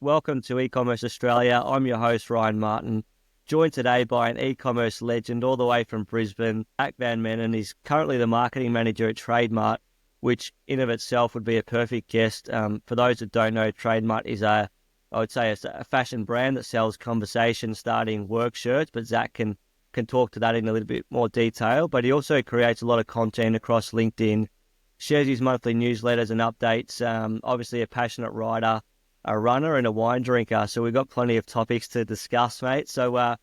Welcome to eCommerce Australia. I'm your host, Ryan Martin, joined today by an e-commerce legend all the way from Brisbane, Zac van Manen. He's currently the marketing manager at TradeMutt, which in of itself would be a perfect guest. For those that don't know, TradeMutt is I would say it's a fashion brand that sells conversation starting work shirts, but Zac can talk to that in a little bit more detail. But he also creates a lot of content across LinkedIn, shares his monthly newsletters and updates, obviously a passionate writer, a runner and a wine drinker. So we've got plenty of topics to discuss, mate. So a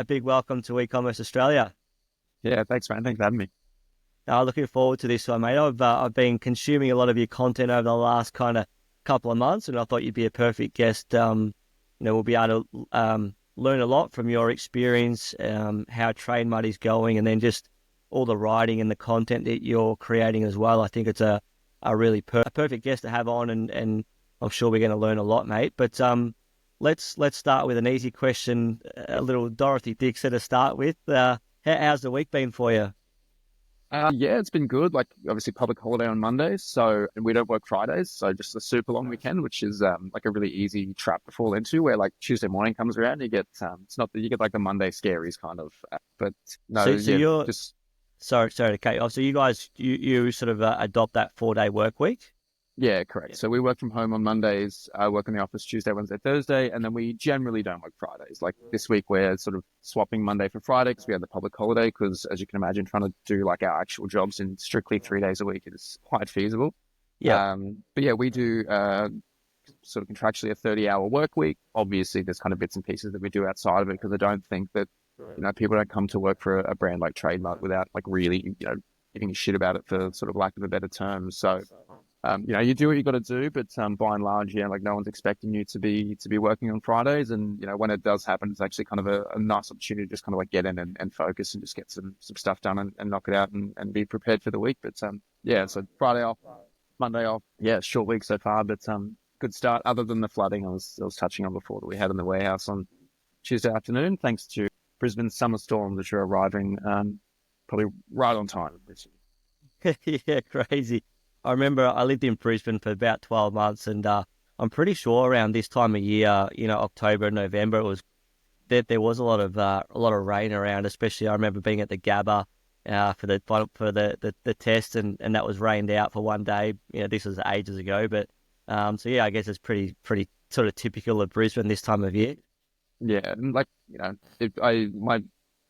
big welcome to eCommerce Australia. Yeah, thanks, man. Thanks for having me. Looking forward to this one, mate. I've been consuming a lot of your content over the last kind of couple of months, and I thought you'd be a perfect guest. We'll be able to learn a lot from your experience, how TradeMutt is going, and then just all the writing and the content that you're creating as well. I think it's a really perfect guest to have on, and I'm sure we're going to learn a lot, mate. But let's start with an easy question, a little Dorothy Dixon to start with. How's the week been for you? Yeah, it's been good. Like, obviously, public holiday on Mondays, and we don't work Fridays, so just a super long weekend, which is like a really easy trap to fall into. Where like Tuesday morning comes around, you get it's not that you get like the Monday scaries kind of, but no, So yeah, you're just sorry to cut you off. So you guys, you sort of adopt that 4-day work week? yeah, correct. So we work from home on Mondays, work in the office Tuesday, Wednesday, Thursday, and then we generally don't work Fridays. Like this week, we're sort of swapping Monday for Friday because we had the public holiday. Because as you can imagine, trying to do like our actual jobs in strictly 3 days a week is quite feasible. Yep. But yeah, we do sort of contractually a 30-hour work week. Obviously, there's kind of bits and pieces that we do outside of it because I don't think that people don't come to work for a brand like TradeMutt without like really giving a shit about it, for sort of lack of a better term. So. You do what you got to do, but by and large, like no one's expecting you to be working on Fridays. And when it does happen, it's actually kind of a nice opportunity to just kind of like get in and focus and just get some stuff done and knock it out and be prepared for the week. But yeah, so Friday off, Monday off. Yeah, short week so far, but good start. Other than the flooding I was touching on before that we had in the warehouse on Tuesday afternoon, thanks to Brisbane's summer storms, which are arriving probably right on time. Yeah, crazy. I remember I lived in Brisbane for about 12 months, and I'm pretty sure around this time of year, October and November, it was there was a lot of rain around. Especially, I remember being at the Gabba for the test, and that was rained out for one day. This was ages ago, but so yeah, I guess it's pretty sort of typical of Brisbane this time of year. Yeah, and like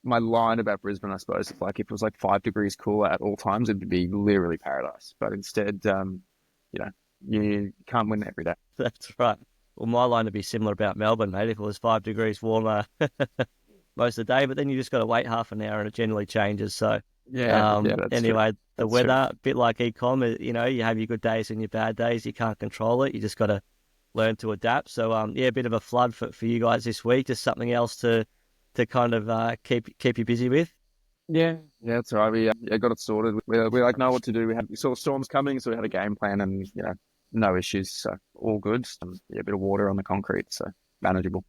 my line about Brisbane, I suppose, if it was like 5 degrees cooler at all times, it'd be literally paradise. But instead, you can't win every day. That's right. Well, my line would be similar about Melbourne, mate. If it was 5 degrees warmer most of the day, but then you just got to wait half an hour and it generally changes. So That's anyway, true. the weather, a bit like e-com, you have your good days and your bad days. You can't control it. You just got to learn to adapt. So a bit of a flood for you guys this week. Just something else to kind of keep you busy with. Yeah, that's all right. We got it sorted. We like know what to do. We saw storms coming, so we had a game plan, and no issues. So all good. A bit of water on the concrete, so manageable.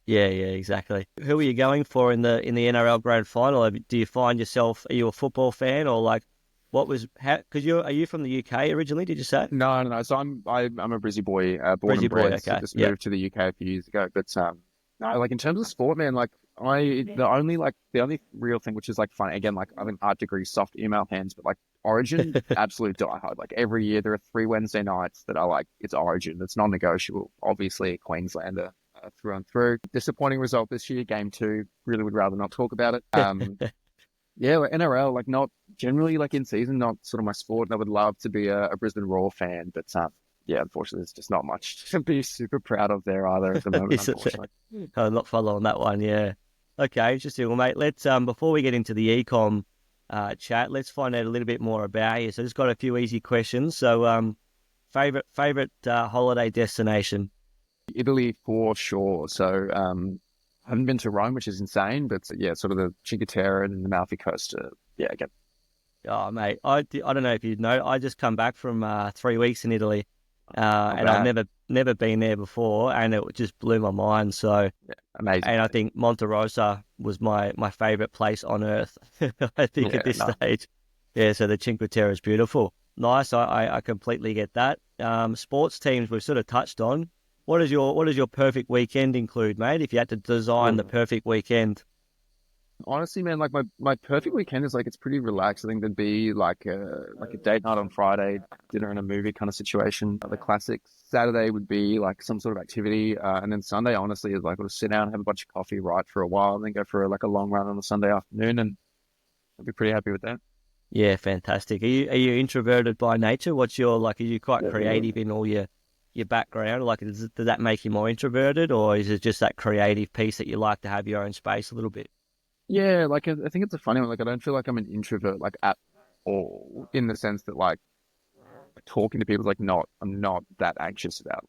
Yeah, exactly. Who are you going for in the NRL Grand Final? Do you find yourself? Are you a football fan, or like what was? Because are you from the UK originally? Did you say? No. So I'm a Brizzy boy, born Brizzy and bred. boy. Okay. So just moved to the UK a few years ago. But no, like in terms of sport, man, like the only real thing which is like fun again, like I'm an art degree soft email hands, but like Origin, absolute diehard. Like every year there are 3 Wednesday nights that are like it's Origin. It's non-negotiable. Obviously a Queenslander through and through. Disappointing result this year, game 2. Really would rather not talk about it. Yeah, like NRL, like not generally like in season, not sort of my sport. And I would love to be a Brisbane Roar fan, but yeah, unfortunately, there's just not much to be super proud of there either at the moment, unfortunately. I'm not following that one, yeah. Okay, interesting. Well, mate, let's before we get into the e-com chat, let's find out a little bit more about you. So just got a few easy questions. So favorite holiday destination? Italy for sure. So I haven't been to Rome, which is insane, but yeah, sort of the Cinque Terre and the Amalfi Coast. Yeah, again. Oh, mate, I don't know if you know, I just come back from 3 weeks in Italy. And I've never been there before, and it just blew my mind. So yeah, amazing. And I think Monte Rosa was my favorite place on earth. I think at this stage. Yeah, so the Cinque Terre is beautiful. Nice. I completely get that. Sports teams we've sort of touched on. what does your perfect weekend include, mate? If you had to design the perfect weekend. Honestly, man, like my perfect weekend is like it's pretty relaxed. I think there'd be like a date night on Friday, dinner and a movie kind of situation. The classic Saturday would be like some sort of activity, and then Sunday, honestly, is like we'll sit down, have a bunch of coffee, write for a while, and then go for like a long run on a Sunday afternoon, and I'd be pretty happy with that. Yeah, fantastic. Are you introverted by nature? What's your like? Are you quite creative in all your background? Like, does that make you more introverted, or is it just that creative piece that you like to have your own space a little bit? Yeah, like I think it's a funny one. Like I don't feel like I'm an introvert like at all, in the sense that like talking to people is like not I'm not that anxious about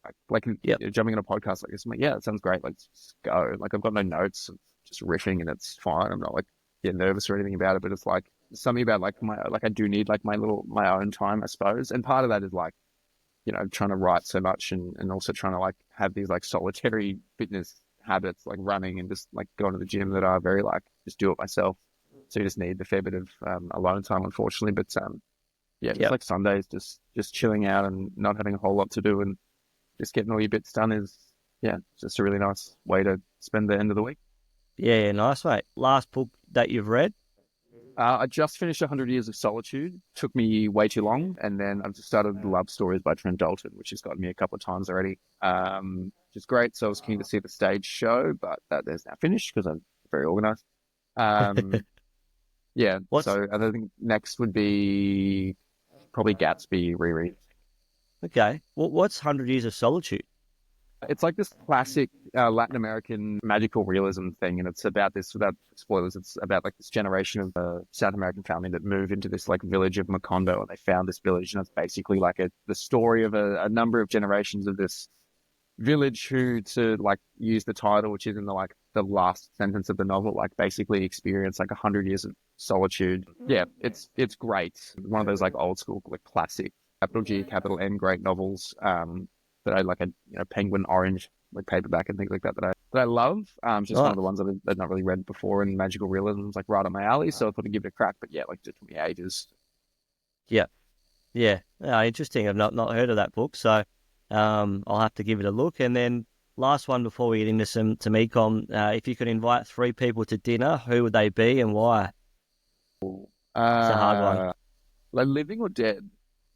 Yep. jumping on a podcast like this. I'm like, yeah, it sounds great. Let's just go. Like I've got no notes, I'm just riffing and it's fine. I'm not like nervous or anything about it, but it's like something about like I do need like my own time, I suppose. And part of that is like, trying to write so much and also trying to like have these like solitary fitness habits like running and just like going to the gym that are very like just do it myself. So you just need a fair bit of alone time, unfortunately. But yeah, just Yep. like Sundays, just chilling out and not having a whole lot to do and just getting all your bits done is just a really nice way to spend the end of the week. Yeah, nice, mate. Last book that you've read? I just finished 100 Years of Solitude. Took me way too long. And then I've just started Love Stories by Trent Dalton, which has gotten me a couple of times already, which is great. So I was keen to see the stage show, but that is now finished because I'm very organized. Um, yeah, What's so I think next would be probably Gatsby reread. okay? What's 100 Years of Solitude? It's like this classic Latin American magical realism thing, and it's about this, without spoilers, it's about like this generation of a South American family that move into this like village of Macondo, and they found this village, and it's basically like the story of a number of generations of this village who, to like use the title, which is in the last sentence of the novel, like basically experience like 100 years of solitude. Yeah, it's great. One of those like old school like classic capital G capital N great novels. That I like a Penguin Orange like paperback and things like that that I love. It's just one Right. of the ones that I've not really read before, and magical realism is like right up my alley. So I thought I'd give it a crack. But yeah, like it took me ages. Yeah. Yeah. Interesting. I've not heard of that book, so I'll have to give it a look. And then last one before we get into some ecom, if you could invite three people to dinner, who would they be and why? It's a hard one. Uh, like living or dead.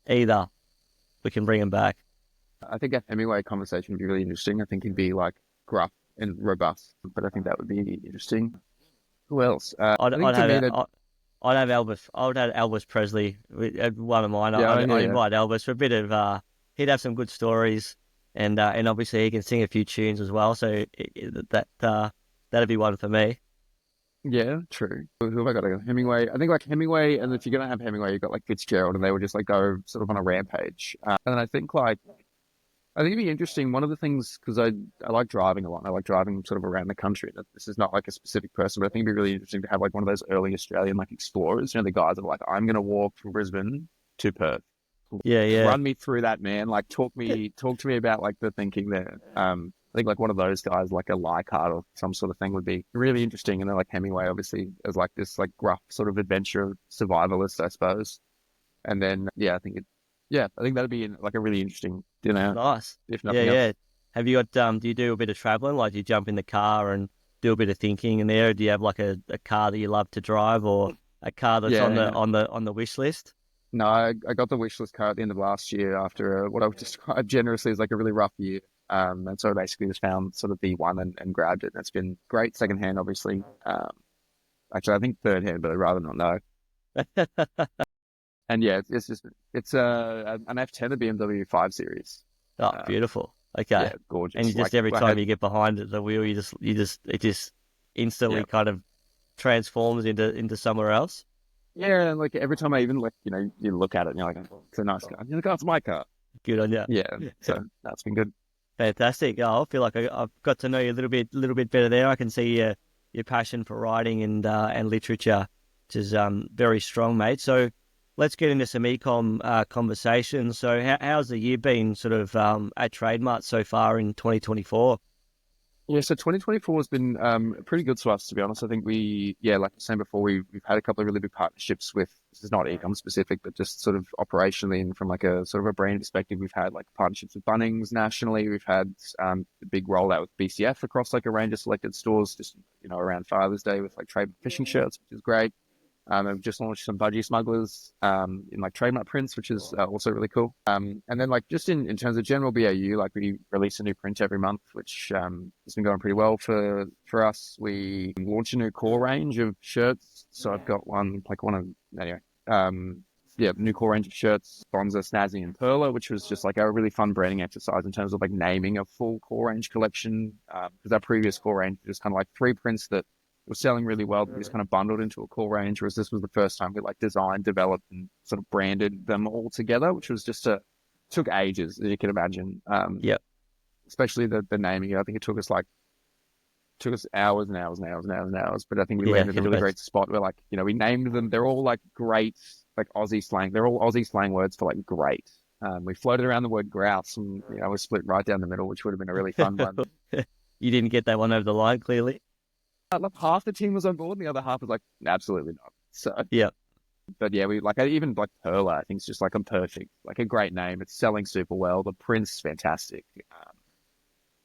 Either. We can bring them back. I think a Hemingway conversation would be really interesting. I think he'd be like gruff and robust, but I think that would be interesting. Who else? I'd I think I'd to have me a- that I'd have Elvis. I would have Elvis Presley, one of mine. yeah, I'd yeah, invite Elvis for a bit of. He'd have some good stories, and obviously he can sing a few tunes as well. So that'd be one for me. yeah, true. Who have I got? Hemingway. I think like Hemingway, and if you're gonna have Hemingway, you've got like Fitzgerald, and they would just like go sort of on a rampage. And I think like I think it'd be interesting. One of the things, because I like driving a lot. I like driving sort of around the country. This is not like a specific person, but I think it'd be really interesting to have like one of those early Australian like explorers. The guys that are like, I'm going to walk from Brisbane to Perth. Yeah, yeah, Run me through that, man. Like talk to me about like the thinking there. I think like one of those guys, like a Leichhardt or some sort of thing, would be really interesting. And then like Hemingway, obviously, as like this like gruff sort of adventure survivalist, I suppose. And then I think that'd be like a really interesting dinner, nice. if Yeah, nothing else. yeah. Have you got do you do a bit of traveling? Like, do you jump in the car and do a bit of thinking in there? Do you have like a car that you love to drive, or a car that's on the Yeah. on the wish list? No, I got the wishlist car at the end of last year after what I would describe generously as like a really rough year. And so I basically just found sort of the one and grabbed it. And it's been great secondhand, obviously. Actually, I think third hand, but I'd rather not know. And yeah, it's just it's an F10, a BMW 5 Series. Oh, Um, beautiful. yeah, Okay. And you gorgeous. just Like every I time had you get behind the wheel, it just yeah instantly kind of transforms into somewhere else. yeah, and like every time I even like you look at it and you're like, oh, it's a nice car. You're like, oh, it's my car. Good on you. Yeah, so that's been good. Fantastic. Oh, I feel like I've got to know you a little bit better there. I can see your passion for writing and literature, which is very strong, mate. So let's get into some ecom conversations. So how's the year been sort of at TradeMutt so far in 2024? Yeah, so 2024 has been pretty good to us, to be honest. I think like I was saying before, we've had a couple of really big partnerships with, this is not ecom specific, but just sort of operationally and from like a sort of a brand perspective, we've had like partnerships with Bunnings nationally. We've had a big rollout with BCF across like a range of selected stores, just, around Father's Day with like trade fishing shirts, which is great. I've just launched some budgie smugglers in like TradeMutt prints, which is also really cool. And then like just in terms of general BAU, like we release a new print every month, which has been going pretty well for us. We launched a new core range of shirts. So I've got anyway. New core range of shirts, Bonza, Snazzy, and Perla, which was just like a really fun branding exercise in terms of like naming a full core range collection. Because our previous core range was kind of like three prints that was selling really well, but we just kind of bundled into a core range, whereas this was the first time we like designed, developed, and sort of branded them all together, which was just took ages, as you can imagine. Yep. Especially the naming. I think it took us hours and hours and hours and hours and hours, but I think we Yeah, landed a really great spot where like, we named them. They're all like great, like Aussie slang. They're all Aussie slang words for like great. We floated around the word grouse and, we split right down the middle, which would have been a really fun one. You didn't get that one over the line, clearly. Like half the team was on board and the other half was like, absolutely not. So, Yeah. but yeah, we like, even like Perla, I think it's just like a perfect, like a great name. It's selling super well. The print's fantastic.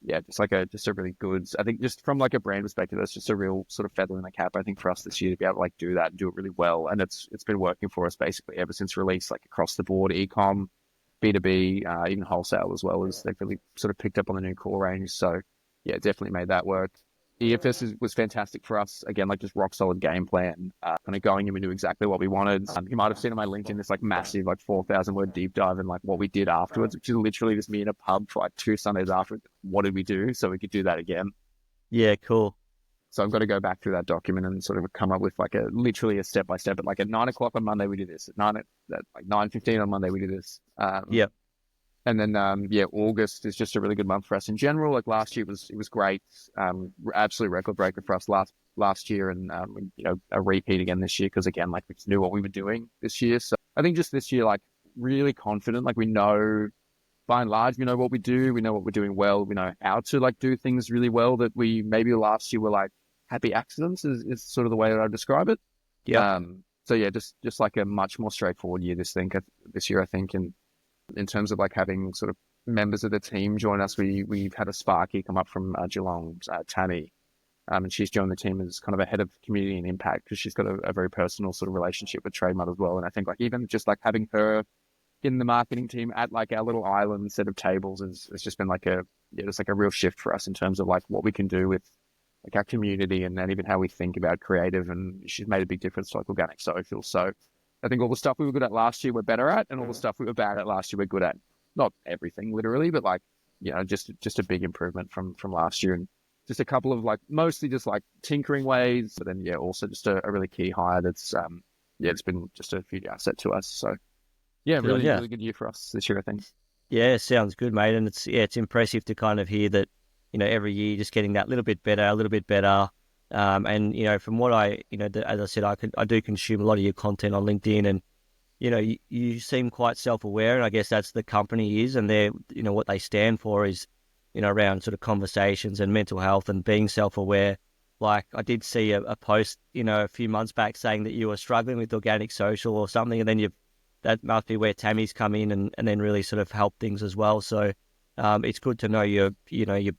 Just a really good, I think just from like a brand perspective, that's just a real sort of feather in the cap, I think, for us this year to be able to like do that and do it really well. And it's been working for us basically ever since release, like across the board, ecom, B2B, even wholesale as well, as they've really sort of picked up on the new core range. So yeah, definitely made that work. Was fantastic for us. Again, like just rock solid game plan, kind of going into exactly what we wanted. You might have seen on my LinkedIn this like massive, like 4,000 word deep dive and like what we did afterwards, which is literally just me in a pub for like 2 Sundays after. What did we do? So we could do that again. Yeah, cool. So I've got to go back through that document and sort of come up with like literally a step by step. But like at 9 o'clock on Monday, we do this. At 9:15 on Monday, we do this. Yep. And then, August is just a really good month for us in general. Like last year it was great. Absolute record breaker for us last year, and a repeat again this year because again, like we just knew what we were doing this year. So I think just this year, like really confident. Like we know, by and large, we know what we do. We know what we're doing well. We know how to like do things really well. That we maybe last year were like happy accidents is sort of the way that I describe it. Yeah. So yeah, just like a much more straightforward year this year, I think, and in terms of like having sort of members of the team join us, we've had a Sparky come up from Geelong, Tammy, and she's joined the team as kind of a head of community and impact because she's got a very personal sort of relationship with TradeMutt as well. And I think like even just like having her in the marketing team at like our little island set of tables has just been like just like a real shift for us in terms of like what we can do with like our community and then even how we think about creative. And she's made a big difference to like organic social. So I think all the stuff we were good at last year we're better at, and all the stuff we were bad at last year we're good at. Not everything literally, but like, just a big improvement from last year, and just a couple of like mostly just like tinkering ways, but then also just a really key hire that's it's been just a huge asset to us. So yeah, really good year for us this year, I think. Yeah, sounds good, mate. And it's impressive to kind of hear that, every year you're just getting that little bit better, a little bit better. And from what as I said, I do consume a lot of your content on LinkedIn, and you seem quite self-aware, and I guess that's the company is, and they're what they stand for is around sort of conversations and mental health and being self-aware. Like I did see a post a few months back saying that you were struggling with organic social or something, and then that must be where Tammy's come in and then really sort of help things as well. So it's good to know your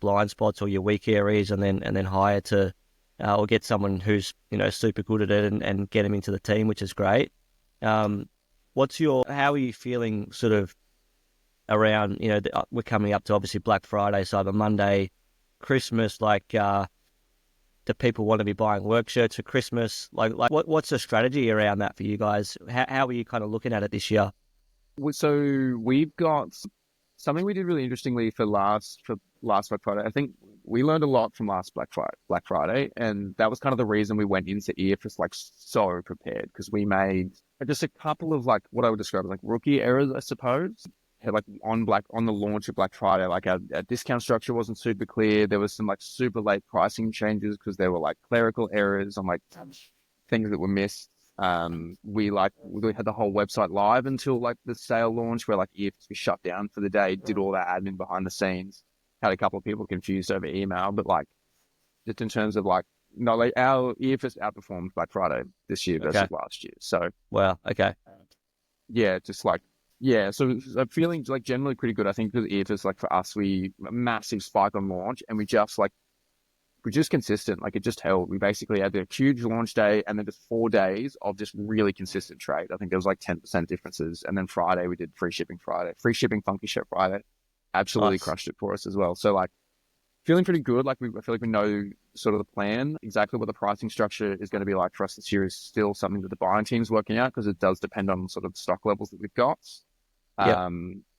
blind spots or your weak areas, and then hire to or get someone who's super good at it and get them into the team, which is great. How are you feeling sort of around we're coming up to obviously Black Friday, Cyber Monday, Christmas? Like, do people want to be buying work shirts for Christmas? Like what's the strategy around that for you guys? How are you kind of looking at it this year? So we've got something we did really interestingly for last Black Friday. I think we learned a lot from last Black Friday, and that was kind of the reason we went into EFS like so prepared, because we made just a couple of like what I would describe as like rookie errors, I suppose. Like on the launch of Black Friday, like our discount structure wasn't super clear. There was some like super late pricing changes because there were like clerical errors on like things that were missed. We had the whole website live until like the sale launch, where like EFS we shut down for the day, did all that admin behind the scenes. had a couple of people confused over email, but like just in terms of like, no, like our EFS outperformed Black Friday this year versus last year. So wow, okay, yeah, just like, yeah, so I'm feeling like generally pretty good. I think because EFS, like for us, we a massive spike on launch, and we're just consistent. Like it just held. We basically had a huge launch day and then just 4 days of just really consistent trade. I think there was like 10% differences. And then Friday, we did free shipping Friday, free shipping funky ship Friday. Absolutely nice. crushed it for us as well. So like feeling pretty good. Like I feel like we know sort of the plan, exactly what the pricing structure is going to be like for us this year is still something that the buying team's working out because it does depend on sort of the stock levels that we've got. Yep.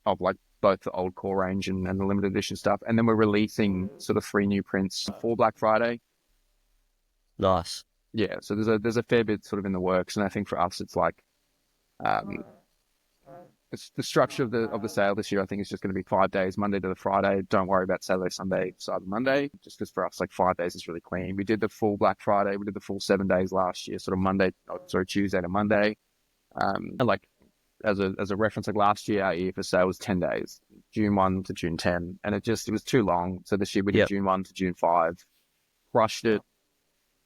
Of like both the old core range and the limited edition stuff. And then we're releasing sort of 3 new prints for Black Friday. Nice. Yeah, so there's a fair bit sort of in the works. And I think for us, it's like it's the structure of the sale this year. I think it's just going to be 5 days, Monday to the Friday. Don't worry about Saturday, Sunday, Cyber Monday, just because for us, like 5 days is really clean. We did the full Black Friday. We did the full 7 days last year, sort of Tuesday to Monday. And like, as a reference, like last year, our EFS sale was 10 days, June 1 to June 10. And it was too long. So this year we did June 1 to June 5, crushed it.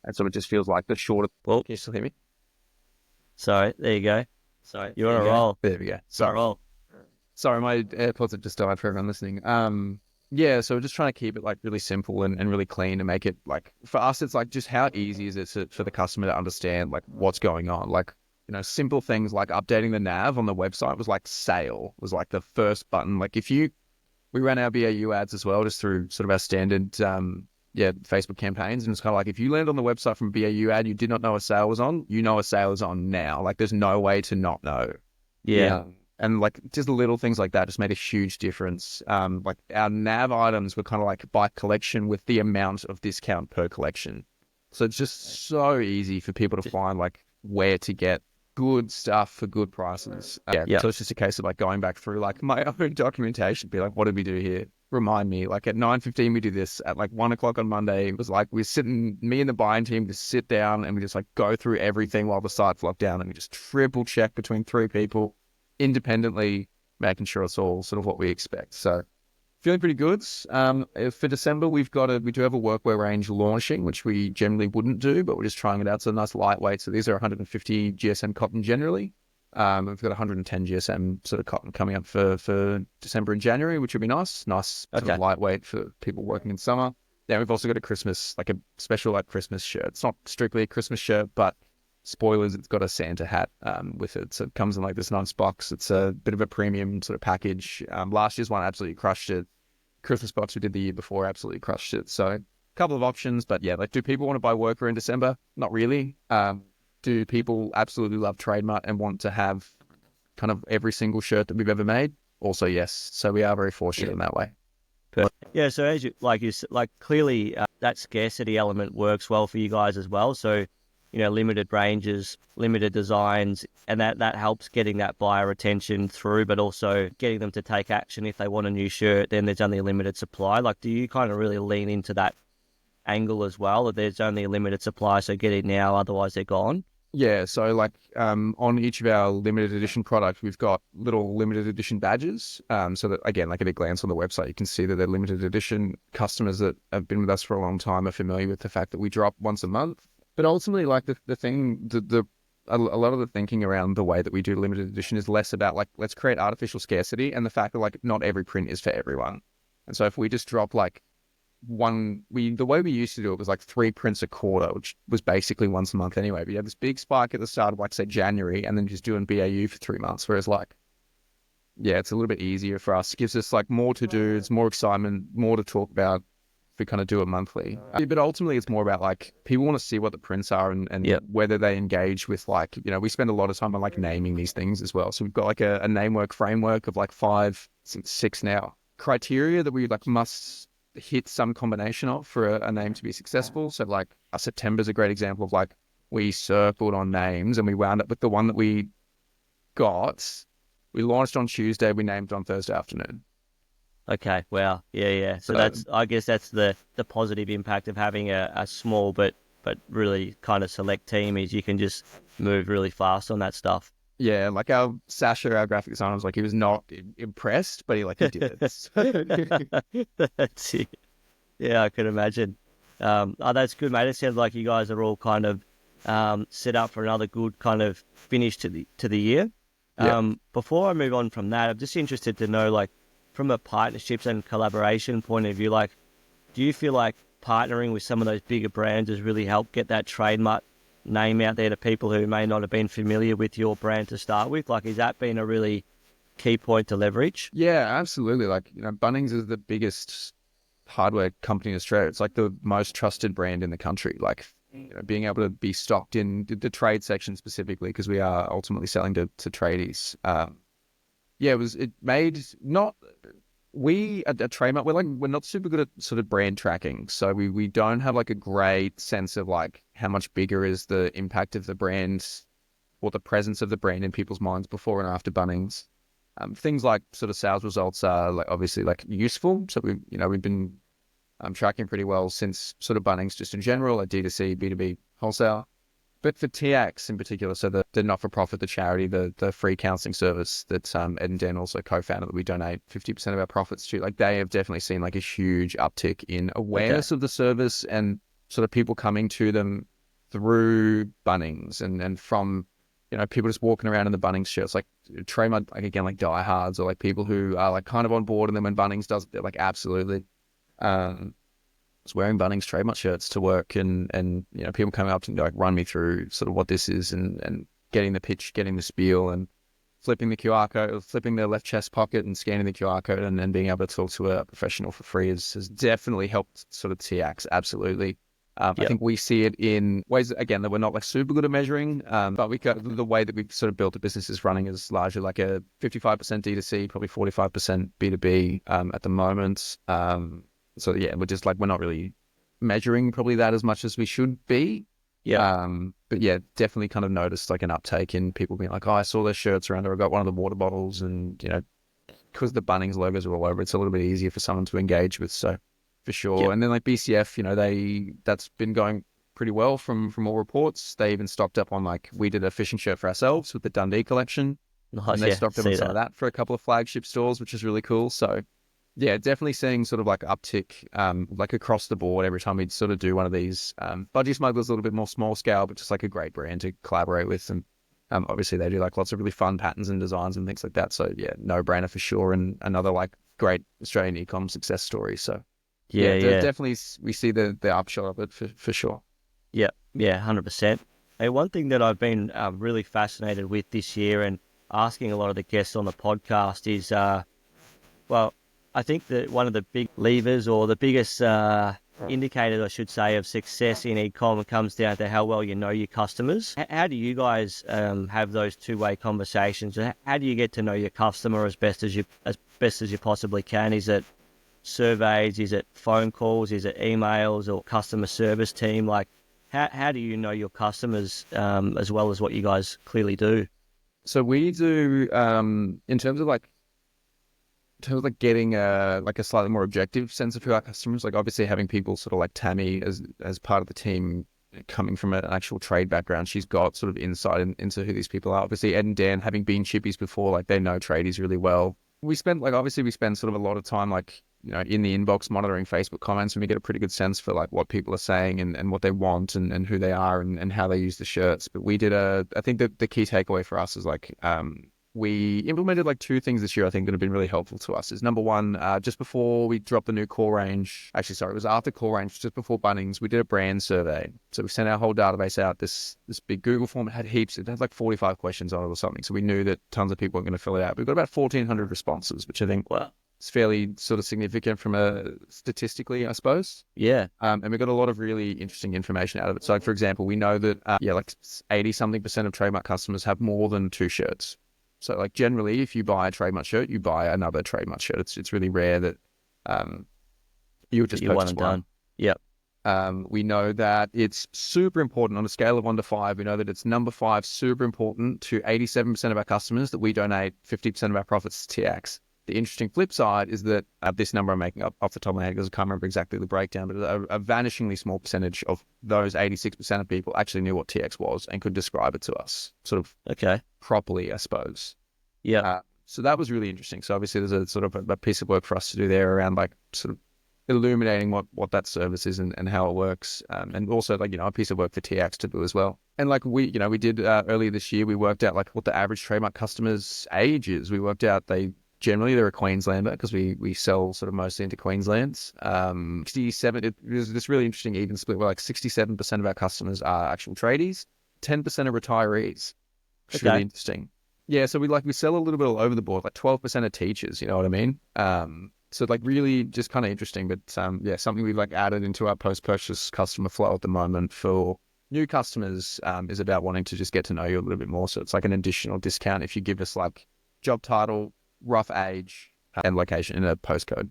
And so it just feels like the shorter. Well, Can you still hear me? sorry, there you go. Sorry, you're on a roll. There we go. Sorry, my AirPods have just died for everyone listening. Yeah, so we're just trying to keep it like really simple and really clean and make it like, for us, it's like just how easy is it for the customer to understand like what's going on? Like, simple things like updating the nav on the website was like sale was like the first button. Like we ran our BAU ads as well, just through sort of our standard, Facebook campaigns. And it's kind of like, if you land on the website from BAU ad, you did not know a sale was on, a sale is on now. Like there's no way to not know. Yeah. And like just little things like that just made a huge difference. Like our nav items were kind of like by collection with the amount of discount per collection. So it's just so easy for people to find like where to get good stuff for good prices. So it's just a case of like going back through like my own documentation, be like, what did we do here? Remind me. Like at 9:15 we did this. At like 1 o'clock on Monday, it was like we're sitting, me and the buying team just sit down and we just like go through everything while the site's locked down, and we just triple check between 3 people independently, making sure it's all sort of what we expect. So feeling pretty good. For December, we do have a workwear range launching, which we generally wouldn't do, but we're just trying it out. It's a nice lightweight. So these are 150 GSM cotton generally. We've got 110 GSM sort of cotton coming up for December and January, which would be nice. Nice sort of lightweight for people working in summer. Then we've also got a Christmas, like a special like Christmas shirt. It's not strictly a Christmas shirt, but spoilers, it's got a Santa hat with it. So it comes in like this nice box. It's a bit of a premium sort of package. Last year's one absolutely crushed it. Christmas box we did the year before absolutely crushed it. So a couple of options, but yeah, like do people want to buy workwear in December? Not really. Do people absolutely love TradeMutt and want to have kind of every single shirt that we've ever made? Also, yes. So we are very fortunate in that way. Yeah, so as clearly that scarcity element works well for you guys as well. So, limited ranges, limited designs, and that helps getting that buyer attention through, but also getting them to take action if they want a new shirt. Then there's only a limited supply. Like, do you kind of really lean into that angle as well, that there's only a limited supply, so get it now, otherwise they're gone? Yeah, so like on each of our limited edition products, we've got little limited edition badges. So that, again, like at a glance on the website, you can see that they're limited edition. Customers that have been with us for a long time are familiar with the fact that we drop once a month. But ultimately, like a lot of the thinking around the way that we do limited edition is less about like, let's create artificial scarcity and the fact that like not every print is for everyone. And so if we just drop like the way we used to do it was like 3 prints a quarter, which was basically once a month anyway. But you have this big spike at the start of like say January, and then just doing BAU for 3 months. Whereas like, yeah, it's a little bit easier for us. It gives us like more to do. It's more excitement, more to talk about if we kind of do it monthly. But ultimately it's more about like people want to see what the prints are and whether they engage with like, we spend a lot of time on like naming these things as well. So we've got like a name work framework of like 5, 6 now criteria that we like must hit some combination of for a name to be successful. So like September's a great example of like we circled on names and we wound up with the one that we got. We launched on Tuesday, we named on Thursday afternoon. Okay, wow. Yeah. So I guess that's the positive impact of having a small but really kind of select team, is you can just move really fast on that stuff. Yeah, like our Sasha, our graphic designer, was like, he was not impressed, but he did it. That's it. Yeah, I can imagine. Oh, that's good, mate. It sounds like you guys are all kind of set up for another good kind of finish to the year. Yeah. Before I move on from that, I'm just interested to know, like, from a partnerships and collaboration point of view, like, do you feel like partnering with some of those bigger brands has really helped get that TradeMutt name out there to people who may not have been familiar with your brand to start with? Like, has that been a really key point to leverage? Yeah, absolutely. Like, Bunnings is the biggest hardware company in Australia. It's like the most trusted brand in the country. Like, being able to be stocked in the trade section specifically, because we are ultimately selling to tradies. Yeah, it made not we at TradeMutt, we're not super good at sort of brand tracking, so we don't have like a great sense of like how much bigger is the impact of the brand or the presence of the brand in people's minds before and after Bunnings. Things like sort of sales results are like obviously like useful. So we've been tracking pretty well since sort of Bunnings just in general, like D2C, B2B, wholesale. But for TX in particular, so the not-for-profit, the charity, the free counselling service that Ed and Dan also co-founded, that we donate 50% of our profits to, like they have definitely seen like a huge uptick in Okay. awareness of the service and sort of people coming to them through Bunnings and from, people just walking around in the Bunnings shirts, like TradeMutt, like again, like diehards or like people who are like kind of on board, and then when Bunnings does it, they're like, absolutely. Was wearing Bunnings TradeMutt shirts to work, and people coming up to like run me through sort of what this is, and getting the pitch, getting the spiel, and flipping the QR code, flipping the left chest pocket and scanning the QR code, and then being able to talk to a professional for free has definitely helped sort of TX. Absolutely. I Yep. think we see it in ways, again, that we're not like super good at measuring, but the way that we've sort of built the business is running is largely like a 55% D2C, probably 45% B2B at the moment. So yeah, we're not really measuring probably that as much as we should be. Yep. But yeah, definitely kind of noticed like an uptake in people being like, oh, I saw their shirts around, or I got one of the water bottles, and because the Bunnings logos are all over, it's a little bit easier for someone to engage with. So for sure. Yep. And then like BCF, that's been going pretty well from all reports. They even stocked up on, like, we did a fishing shirt for ourselves with the Dundee collection, and Nice. they Yeah. stocked up on See some of that. that for a couple of flagship stores, which is really cool. So yeah, definitely seeing sort of like uptick, like across the board every time we sort of do one of these. Budgie Smuggler's a little bit more small scale, but just like a great brand to collaborate with. And obviously they do like lots of really fun patterns and designs and things like that. So yeah, no brainer for sure. And another like great Australian e-com success story. So Yeah. yeah, Yeah. definitely we see the upshot of it for sure. Yeah. Yeah. 100%. Hey, one thing that I've been really fascinated with this year, and asking a lot of the guests on the podcast, is well, I think that one of the big levers, or the biggest indicators, I should say, of success in e-com comes down to how well you know your customers. How do you guys have those two-way conversations? How do you get to know your customer as best as you possibly can? Is it surveys? Is it phone calls? Is it emails or customer service team? Like, how do you know your customers as well as what you guys clearly do? So we do, in terms of like getting a slightly more objective sense of who our customers, like obviously having people sort of like Tammy as part of the team coming from an actual trade background, she's got sort of insight into who these people are. Obviously Ed and Dan, having been chippies before, like they know tradies really well. We spend sort of a lot of time like, in the inbox monitoring Facebook comments, and we get a pretty good sense for like what people are saying and what they want and who they are and how they use the shirts. But I think that the key takeaway for us is like, we implemented like two things this year, I think, that have been really helpful to us. Is number one, just before we dropped the new core range, actually, sorry, it was after core range, just before Bunnings, we did a brand survey. So we sent our whole database out, this big Google form. It had like 45 questions on it or something. So we knew that tons of people were going to fill it out. We've got about 1,400 responses, which I think Well, is fairly sort of significant from a statistically, I suppose. yeah. And we got a lot of really interesting information out of it. So, for example, we know that, like 80 something percent of TradeMutt customers have more than two shirts. So like generally, if you buy a TradeMutt shirt, you buy another TradeMutt shirt. It's really rare that you would just You one purchase and one. done. Yep. We know that it's super important on a scale of 1 to 5. We know that it's number 5, super important to 87% of our customers, that we donate 50% of our profits to TX. The interesting flip side is that this number I'm making up off the top of my head because I can't remember exactly the breakdown, but a vanishingly small percentage of those 86% of people actually knew what TX was and could describe it to us sort of properly, I suppose. Yeah. So that was really interesting. So obviously there's a sort of a piece of work for us to do there around like sort of illuminating what that service is and how it works. And also like, a piece of work for TX to do as well. And like we did earlier this year, we worked out like what the average TradeMutt customer's age is. We worked out they're a Queenslander because we sell sort of mostly into Queenslands. 67, it was this really interesting even split where like 67% of our customers are actual tradies, 10% are retirees. It's really interesting. Yeah, so we sell a little bit all over the board, like 12% are teachers, you know what I mean? So like really just kind of interesting, but something we've like added into our post-purchase customer flow at the moment for new customers is about wanting to just get to know you a little bit more. So it's like an additional discount if you give us like job title, rough age, and location in a postcode.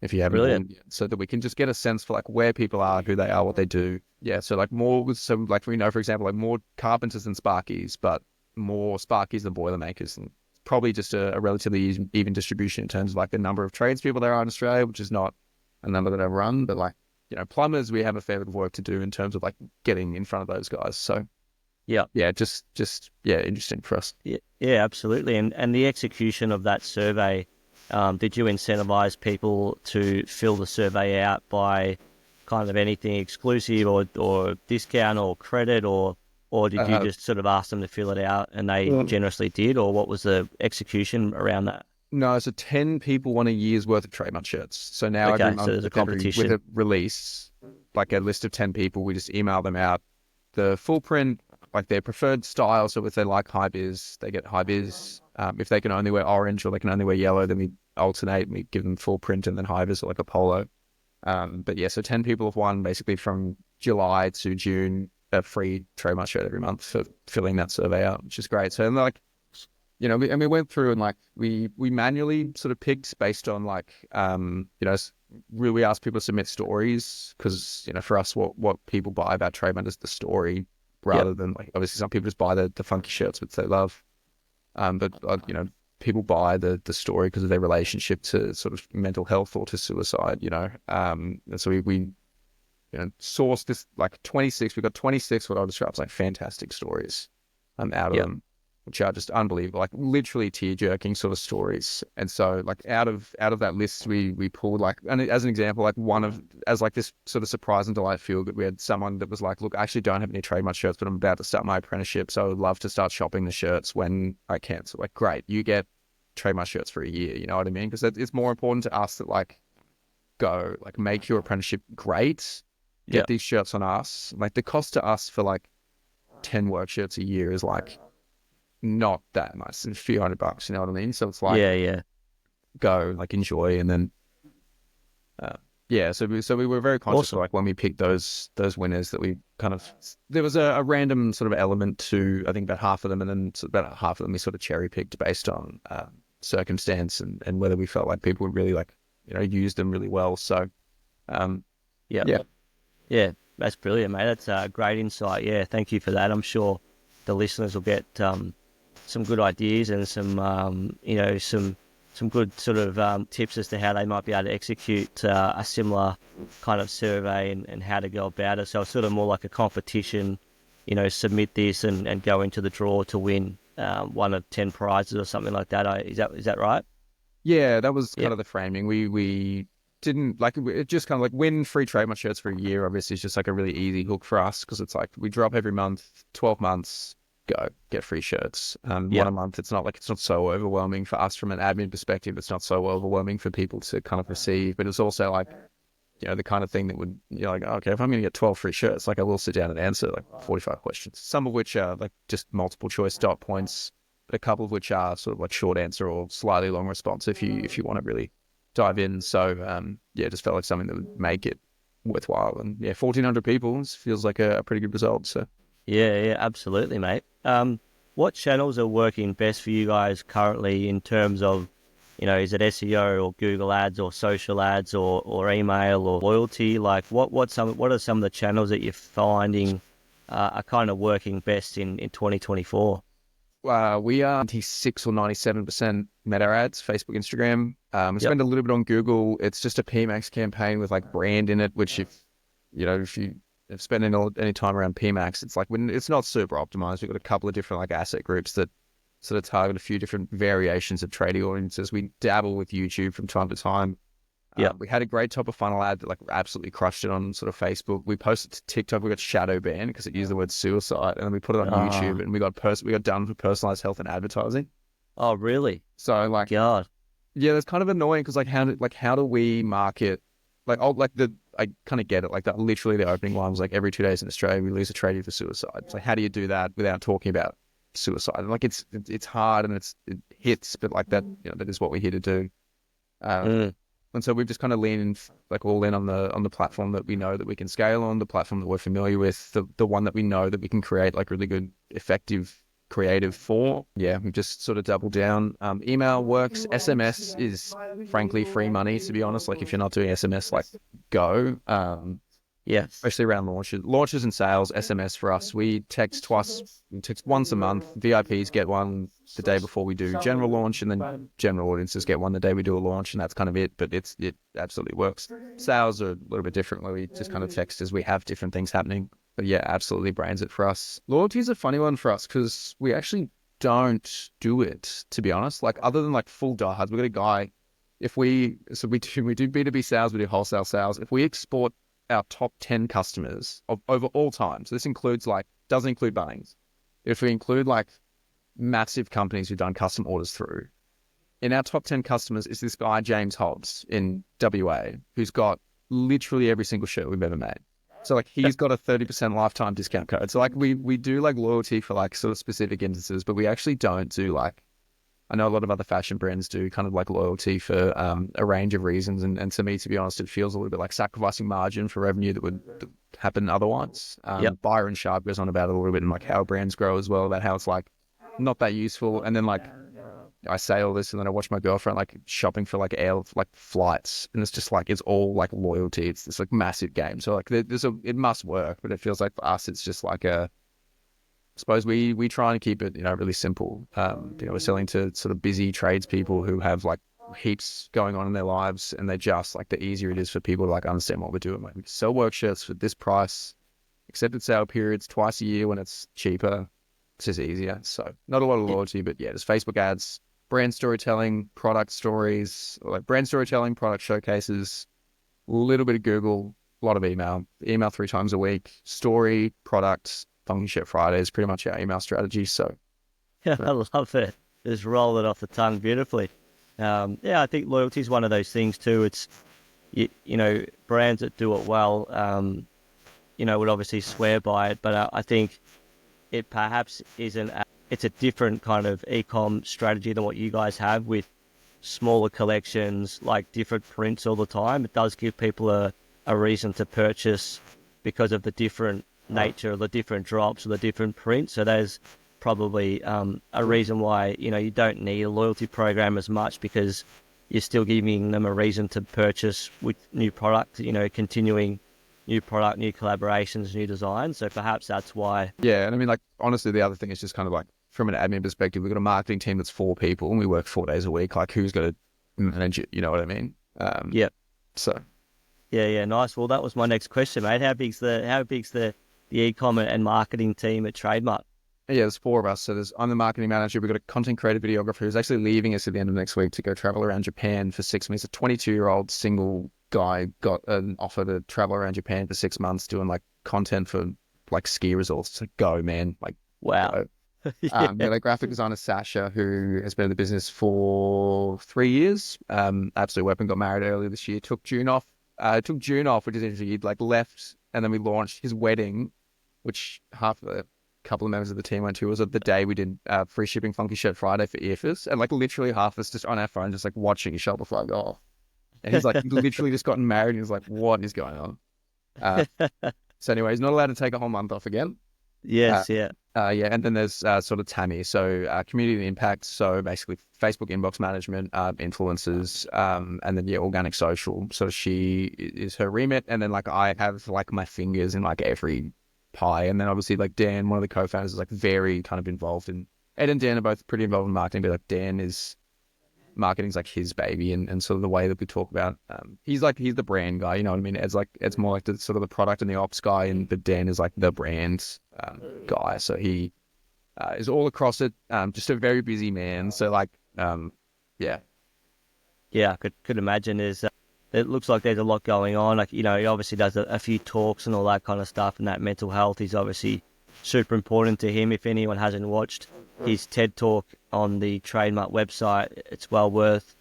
If you haven't, Brilliant. So that we can just get a sense for like where people are, who they are, what they do. Yeah, so like like we know, for example, like more carpenters than Sparkies, but more Sparkies than Boilermakers, and probably just a relatively even distribution in terms of like the number of tradespeople there are in Australia, which is not a number that I run, but like, plumbers, we have a fair bit of work to do in terms of like getting in front of those guys. So just interesting for us. Yeah, absolutely. And the execution of that survey, did you incentivize people to fill the survey out by kind of anything exclusive or discount or credit, or did you just sort of ask them to fill it out and they generously did, or what was the execution around that? No, so 10 people want a year's worth of TradeMutt shirts. So now every month so there's a competition. with a release, like a list of 10 people, we just email them out the full print, like their preferred style. So if they like high vis, they get high vis. If they can only wear orange or they can only wear yellow, then we alternate and we give them full print and then high vis or like a polo. But yeah, so 10 people have won basically from July to June a free TradeMutt shirt every month for filling that survey out, which is great. So like, we went through and like we manually sort of picked based on like, really asked people to submit stories because, for us, what people buy about TradeMutt is the story rather than like, obviously some people just buy the funky shirts, which they love. But people buy the story because of their relationship to sort of mental health or to suicide, and so we sourced this like 26, we got 26 what I'll describe as like fantastic stories out of them, which are just unbelievable, like literally tear-jerking sort of stories. And so like out of that list, we pulled like, and as an example, like as like this sort of surprise and delight feel good, we had someone that was like, look, I actually don't have any TradeMutt shirts, but I'm about to start my apprenticeship, so I would love to start shopping the shirts when I can. So like, great, you get TradeMutt shirts for a year, you know what I mean? Because it's more important to us that like, go, like make your apprenticeship great, get these shirts on us. Like the cost to us for like 10 work shirts a year is like not that much. It's a few $100, you know what I mean? So it's like, go, like enjoy. And then, so we were very conscious of like when we picked those winners that we kind of, there was a random sort of element to, I think about half of them. And then about half of them we sort of cherry picked based on circumstance and whether we felt like people would really like, use them really well. So, Yeah, that's brilliant, mate. That's a great insight. Yeah, thank you for that. I'm sure the listeners will get some good ideas and some good sort of tips as to how they might be able to execute a similar kind of survey and how to go about it. So it's sort of more like a competition, submit this and go into the draw to win one of 10 prizes or something like that. Is that right? Yeah, that was kind of the framing. We didn't like it, just kind of like win free TradeMutt shirts for a year. Obviously, it's just like a really easy hook for us because it's like we drop every month, 12 months, go get free shirts. One a month. It's not so overwhelming for us from an admin perspective. It's not so overwhelming for people to kind of receive, but it's also like, the kind of thing that would, like, okay, if I'm going to get 12 free shirts, like I will sit down and answer like 45 questions, some of which are like just multiple choice dot points, but a couple of which are sort of like short answer or slightly long response if you want to really dive in. So it just felt like something that would make it worthwhile. And 1,400 people feels like a pretty good result. So yeah, absolutely, mate. What channels are working best for you guys currently in terms of, is it SEO or Google ads or social ads or email or loyalty? Like what are some of the channels that you're finding are kind of working best in 2024? We are 96 or 97% Meta ads, Facebook, Instagram. We Yep. spend a little bit on Google. It's just a PMAX campaign with like brand in it, which if you spend any time around PMAX, it's like when it's not super optimized. We've got a couple of different like asset groups that sort of target a few different variations of trading audiences. We dabble with YouTube from time to time. Yep. We had a great top of funnel ad that like absolutely crushed it on sort of Facebook. We posted to TikTok. We got shadow banned because it used the word suicide, and then we put it on YouTube, and we got done for personalized health and advertising. Oh, really? So like, God. yeah, that's kind of annoying because how do we market? I kind of get it. Like that, literally the opening line was like, every 2 days in Australia we lose a tradie for suicide. It's like, how do you do that without talking about suicide? And like it's hard and it hits, but like that, that is what we're here to do. And so we've just kind of leaned all in on the platform that we know that we can scale on, the platform that we're familiar with, the one that we know that we can create like really good, effective, creative for. Yeah, we've just sort of doubled down. Email works. SMS is frankly free money, to be honest. Like if you're not doing SMS, like go. Yes. Especially around launches and sales. SMS for us, we text once a month. VIPs get one the day before we do general launch, and then general audiences get one the day we do a launch, and that's kind of it. But it absolutely works. Sales are a little bit different, where we just kind of text as we have different things happening. But yeah, absolutely brands it for us. Loyalty is a funny one for us because we actually don't do it, to be honest. Like other than like full diehards, we've got a guy. We do B2B sales, we do wholesale sales. If we export our top 10 customers over all time, so this doesn't include Bunnings. If we include like massive companies who've done custom orders through, in our top 10 customers is this guy, James Hobbs in WA, who's got literally every single shirt we've ever made. So like he's got a 30% lifetime discount code. So like we do like loyalty for like sort of specific instances, but we actually don't do like, I know a lot of other fashion brands do kind of like loyalty for a range of reasons. And to me, to be honest, it feels a little bit like sacrificing margin for revenue that would happen otherwise. Byron Sharp goes on about it a little bit and like how brands grow as well, about how it's like not that useful. And then like I say all this and then I watch my girlfriend like shopping for like flights, and it's just like, it's all like loyalty. It's this like massive game. So like it must work, but it feels like for us, it's just like I suppose we try and keep it, really simple. We're selling to sort of busy tradespeople who have like heaps going on in their lives, and they just like, the easier it is for people to like understand what we're doing. Like we sell work shirts for this price, accepted sale periods twice a year when it's cheaper. It's just easier. So not a lot of loyalty, but yeah, there's Facebook ads, brand storytelling, product stories, like brand storytelling, product showcases, a little bit of Google, a lot of email 3 times a week, story, products. Funky Shit Friday is pretty much our email strategy. So, Yeah, I love it. Just roll it off the tongue beautifully. I think loyalty is one of those things too. It's, brands that do it well, would obviously swear by it, but I think it perhaps isn't. It's a different kind of e-com strategy than what you guys have with smaller collections, like different prints all the time. It does give people a reason to purchase because of the different nature of the different drops or the different prints. So there's probably a reason why you don't need a loyalty program as much, because you're still giving them a reason to purchase with new product, continuing new product, new collaborations, new designs. So perhaps that's why. Yeah, and I mean, like honestly, the other thing is just kind of like from an admin perspective, we've got a marketing team that's 4 people and we work 4 days a week. Like who's going to manage it? You know what I mean? Yep. So. Yeah, nice. Well, that was my next question, mate. How big's the e-commerce and marketing team at TradeMutt? Yeah, there's 4 of us. So I'm the marketing manager. We've got a content creator videographer who's actually leaving us at the end of next week to go travel around Japan for 6 months. A 22-year-old single guy got an offer to travel around Japan for 6 months doing like content for like ski resorts. It's like, go, man. Like, wow. Go. The graphic designer Sasha, who has been in the business for 3 years, absolute weapon, got married earlier this year, took June off, which is interesting. He'd like left, and then we launched his wedding, which half of a couple of members of the team went to. Was the day we did free shipping Funky Shirt Friday for earfus, and like literally half of us just on our phone, just like watching his Shopify go off. And he's like literally just gotten married, and he's like, what is going on? So anyway, he's not allowed to take a whole month off again. Yes, yeah. And then there's sort of Tammy, so community impact, so basically Facebook inbox management, influencers, and then organic social. So she is her remit, and then like I have like my fingers in like every pie, and then obviously like Dan, one of the co-founders, is like very kind of involved in Ed and Dan are both pretty involved in marketing, but like Dan is marketing's like his baby, and sort of the way that we talk about. He's the brand guy, you know what I mean? Ed's more like the sort of the product and the ops guy, and but Dan is like the brand guy. So he is all across it. Just a very busy man. So like, yeah. Yeah, I could imagine it looks like there's a lot going on. Like, he obviously does a few talks and all that kind of stuff, and that mental health is obviously super important to him. If anyone hasn't watched his TED Talk on the TradeMutt website, it's well worth,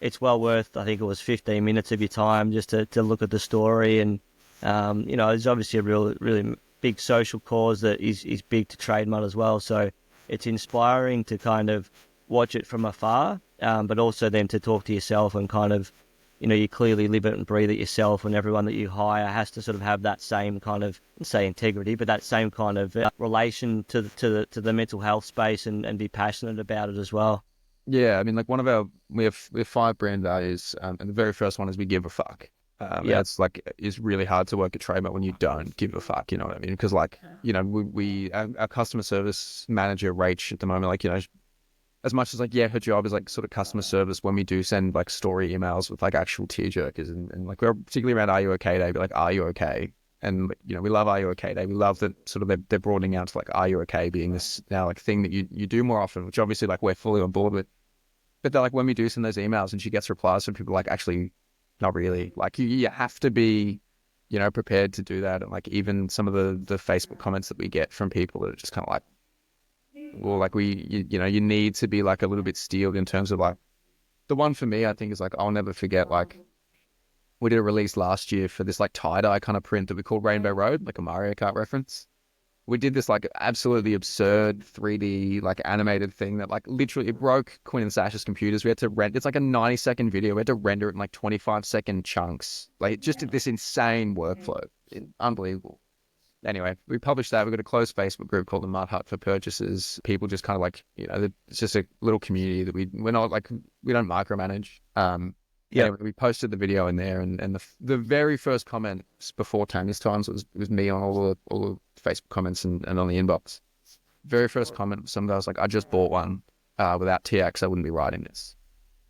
I think it was 15 minutes of your time just to look at the story. And, there's obviously a really big social cause that is big to TradeMutt as well. So it's inspiring to kind of watch it from afar, but also then to talk to yourself and kind of, you clearly live it and breathe it yourself, and everyone that you hire has to sort of have that same kind of, say, integrity, but that same kind of relation to the mental health space and be passionate about it as well. Yeah, I mean, like we have 5 brand values, and the very first one is we give a fuck. Yeah. It's really hard to work at TradeMutt when you don't give a fuck, you know what I mean? Because like, our customer service manager, Rach, at the moment, like, as much as like, yeah, her job is like sort of customer service, when we do send like story emails with like actual tear jerkers, and like, we're particularly around Are You Okay Day, but like, are you okay? And we love Are You Okay Day. We love that sort of they're broadening out to like, Are You Okay being this now like thing that you do more often, which obviously like we're fully on board with. But they're like, when we do send those emails and she gets replies from people like, actually, not really. Like you have to be, prepared to do that. And like, even some of the Facebook comments that we get from people that are just kind of like, well, like you need to be like a little bit steeled in terms of like, the one for me, I think, is like, I'll never forget, like, we did a release last year for this like tie-dye kind of print that we called Rainbow Road, like a Mario Kart reference. We did this like absolutely absurd 3D like animated thing that like literally it broke Quinn and Sasha's computers. We had to it's like a 90-second video. We had to render it in like 25-second chunks. Like just did this insane workflow. Unbelievable. Anyway, we published that. We've got a closed Facebook group called the Mud Hut for purchasers. People just kind of like, it's just a little community that we're not like, we don't micromanage. Yeah. Anyway, we posted the video in there, and the very first comment before Tanya's times was me on all the Facebook comments and on the inbox. Very first comment, some guy was like, I just bought one. Without TX, I wouldn't be writing this.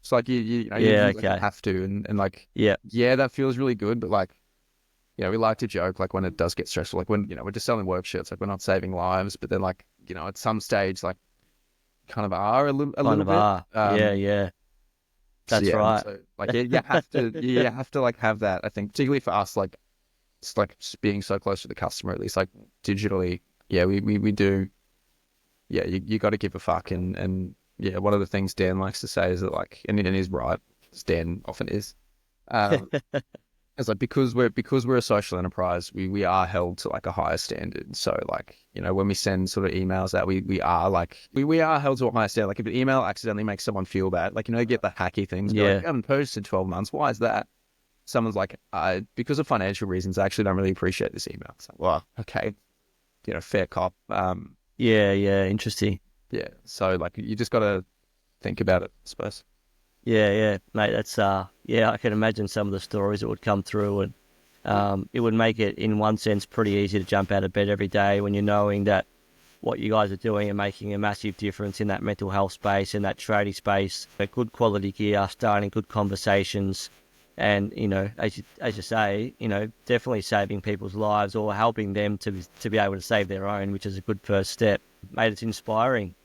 It's like you have to, and like, yeah, that feels really good, but like, we like to joke like when it does get stressful, like when we're just selling work shirts, like we're not saving lives, but then like at some stage like kind of are a little bit. Yeah. That's right. So, like you have to like have that. I think particularly for us, like it's like being so close to the customer, at least like digitally. Yeah, we do. Yeah, you got to give a fuck, and yeah, one of the things Dan likes to say is that like, and he's right, as Dan often is. It's like because we're a social enterprise, we are held to like a higher standard. So like, when we send sort of emails out, we are like we are held to a higher standard. Like if an email accidentally makes someone feel bad, like you get the hacky things. Yeah. Like, I haven't purchased in 12 months. Why is that? Someone's like, because of financial reasons, I actually don't really appreciate this email. It's like, well, okay, fair cop. Yeah, interesting. Yeah. So like you just gotta think about it, I suppose. Yeah, mate. That's I can imagine some of the stories that would come through, and it would make it, in one sense, pretty easy to jump out of bed every day when you're knowing that what you guys are doing and making a massive difference in that mental health space, in that tradie space, good quality gear, starting good conversations, and as you say, definitely saving people's lives or helping them to be able to save their own, which is a good first step. Mate, it's inspiring.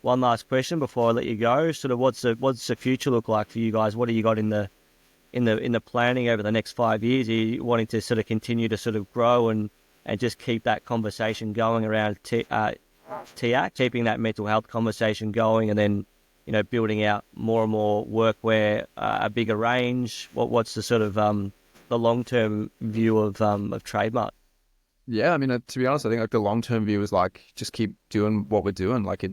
One last question before I let you go. Sort of, what's the future look like for you guys? What do you got in the planning over the next 5 years? Are you wanting to sort of continue to sort of grow and just keep that conversation going around TAC, keeping that mental health conversation going, and then building out more and more workwear, a bigger range? What's the sort of the long-term view of TradeMutt? Yeah, I mean, to be honest, I think like the long-term view is like just keep doing what we're doing. Like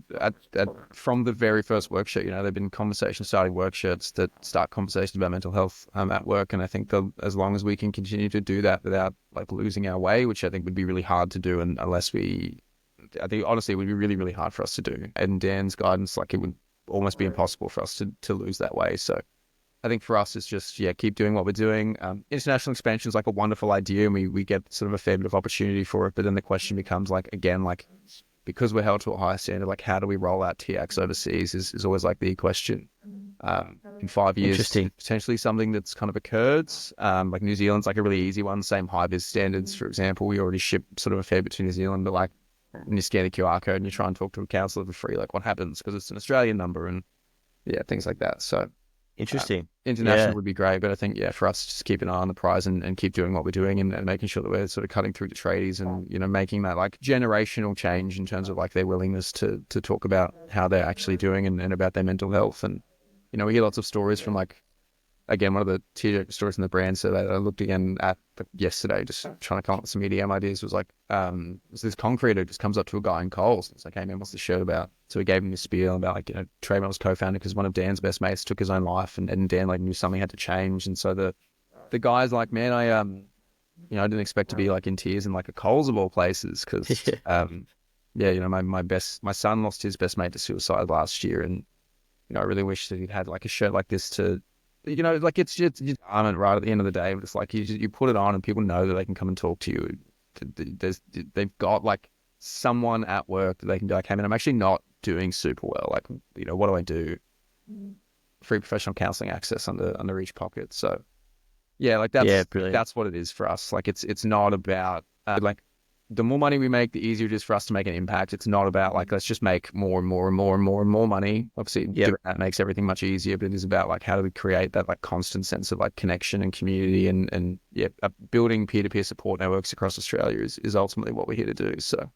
from the very first work shirt, there've been conversations starting work shirts that start conversations about mental health at work, and I think as long as we can continue to do that without like losing our way, which I think would be really hard to do, and I think honestly it would be really really hard for us to do. And Dan's guidance, like it would almost be impossible for us to lose that way. So I think for us, it's just, keep doing what we're doing. International expansion is like a wonderful idea, and we get sort of a fair bit of opportunity for it. But then the question becomes like, again, like, because we're held to a high standard, like how do we roll out TX overseas is always like the question. In 5 years, Interesting. potentially something that's kind of occurred. Like New Zealand's like a really easy one, same high vis standards, for example. We already ship sort of a fair bit to New Zealand, but like when you scan the QR code and you try and talk to a counsellor for free, like what happens? Because it's an Australian number and yeah, things like that. So Interesting. international Yeah. would be great, but I think, yeah, for us, just keep an eye on the prize and keep doing what we're doing and making sure that we're sort of cutting through the tradies and, you know, making that like generational change in terms of like their willingness to talk about how they're actually doing and about their mental health. And, you know, we hear lots of stories from like, again, one of the tier stories in the brand survey that I looked again at yesterday, just trying to come up with some EDM ideas, was like, was this concreter just comes up to a guy in Coles. It's like, hey man, what's the show about? So we gave him a spiel about like, you know, TradeMutt was co-founder because one of Dan's best mates took his own life and Dan like knew something had to change. And so the guy's like, man, you know, I didn't expect to be like in tears in like a Coles of all places because, yeah, you know, my son lost his best mate to suicide last year. And, you know, I really wish that he'd had like a shirt like this to, you know, like it's just garment right at the end of the day. But it's like you put it on and people know that they can come and talk to you. They've got like someone at work that they can be like, hey man, I'm actually not doing super well. Like, you know, what do I do? Free professional counselling access under each pocket. So yeah, like Brilliant. that's what it is for us. Like it's not about like the more money we make, the easier it is for us to make an impact. It's not about like, let's just make more and more and more and more and more money. Obviously, doing that makes everything much easier, but it is about like, how do we create that like constant sense of like connection and community and building peer-to-peer support networks across Australia is ultimately what we're here to do. So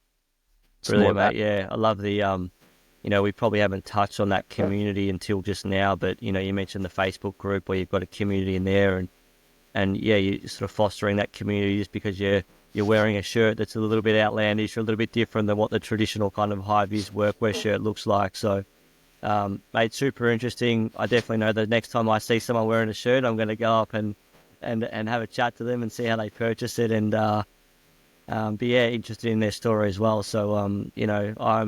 Brilliant, mate. Yeah, I love the, you know, we probably haven't touched on that community until just now, but, you know, you mentioned the Facebook group where you've got a community in there and yeah, you're sort of fostering that community just because you're wearing a shirt that's a little bit outlandish or a little bit different than what the traditional kind of high-vis workwear shirt looks like. So, mate, super interesting. I definitely know that next time I see someone wearing a shirt, I'm going to go up and have a chat to them and see how they purchase it and, be interested in their story as well. So, you know, I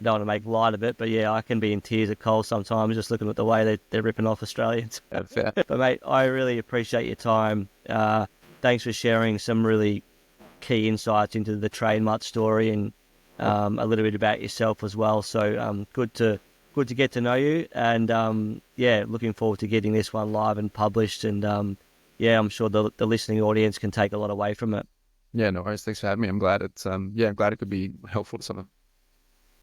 don't want to make light of it, but yeah, I can be in tears at Coles sometimes just looking at the way they're ripping off Australians. fair. But mate, I really appreciate your time. Thanks for sharing some really key insights into the TradeMutt story and a little bit about yourself as well. So good to get to know you, and yeah, looking forward to getting this one live and published. And yeah, I'm sure the listening audience can take a lot away from it. Yeah, no worries. Thanks for having me. I'm glad I'm glad it could be helpful to someone.